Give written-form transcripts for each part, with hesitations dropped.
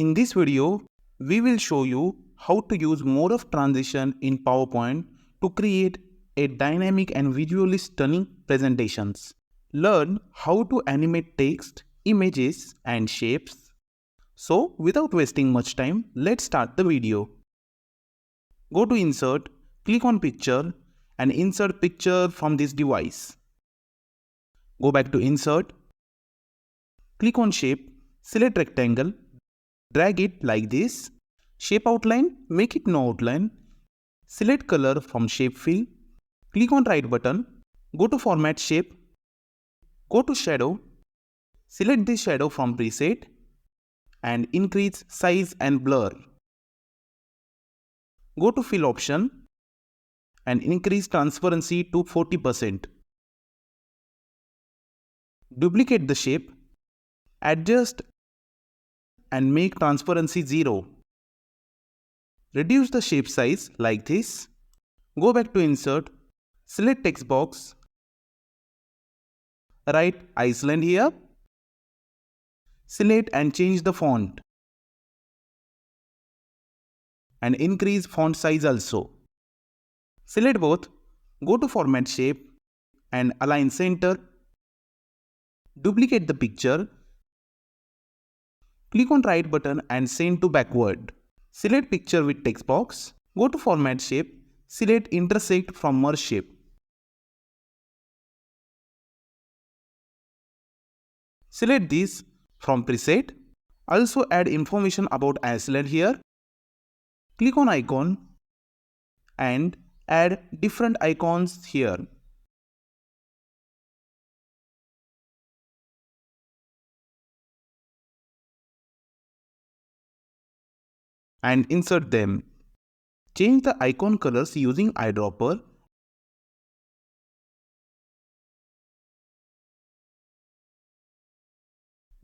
In this video, we will show you how to use Morph Transition in PowerPoint to create a dynamic and visually stunning presentations. Learn how to animate text, images, and shapes. So, without wasting much time, let's start the video. Go to Insert, click on Picture, and insert picture from this device. Go back to Insert, click on Shape, select Rectangle, drag it like this. Shape outline, make it no outline. Select color from Shape fill. Click on right button. Go to Format Shape. Go to Shadow. Select this shadow from Preset and increase size and blur. Go to Fill option and increase transparency to 40%. Duplicate the shape. Adjust and make transparency 0. Reduce the shape size like this. Go back to Insert. Select text box. Write Iceland here. Select and change the font. And increase font size also. Select both. Go to Format Shape and align center. Duplicate the picture. Click on right button and send to backward. Select picture with text box. Go to Format Shape. Select Intersect from Merge Shape. Select this from Preset. Also add information about Iceland here. Click on icon and add different icons here. And insert them. Change the icon colors using Eyedropper.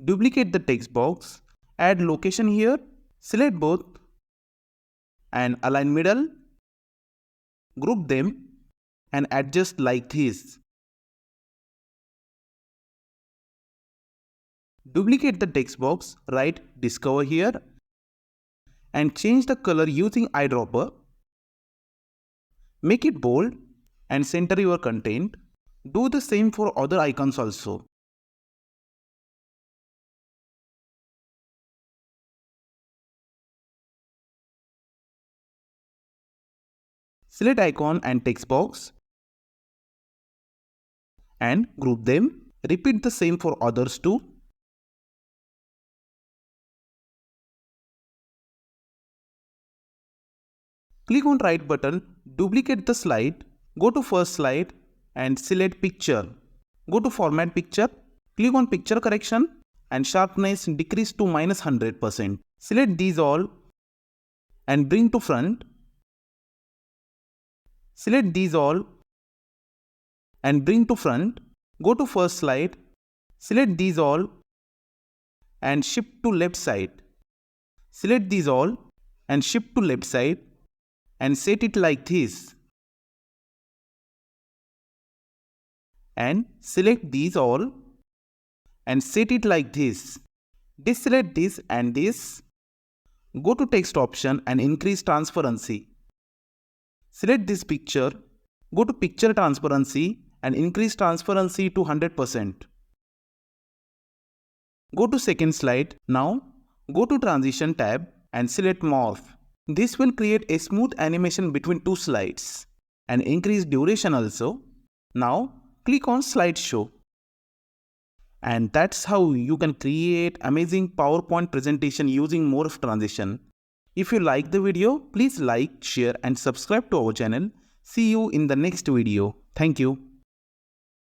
Duplicate the text box. Add location here. Select both and align middle. Group them and adjust like this. Duplicate the text box. Write Discover here. And change the color using Eyedropper. Make it bold and center your content. Do the same for other icons also. Select icon and text box and group them. Repeat the same for others too. Click on right button, duplicate the slide, go to first slide and select picture. Go to Format Picture, click on Picture Correction and Sharpness decrease to -100%. Select these all and bring to front. Select these all and bring to front. Go to first slide, select these all and shift to left side. Select these all and shift to left side. And set it like this. And select these all and set it like this. Deselect this and this. Go to text option and increase transparency. Select this picture. Go to picture transparency and increase transparency to 100%. Go to second slide. Now go to Transition tab and select Morph. This will create a smooth animation between two slides and increase duration also. Now click on Slideshow. And that's how you can create amazing PowerPoint presentation using Morph Transition. If you like the video, please like, share and subscribe to our channel. See you in the next video. Thank you.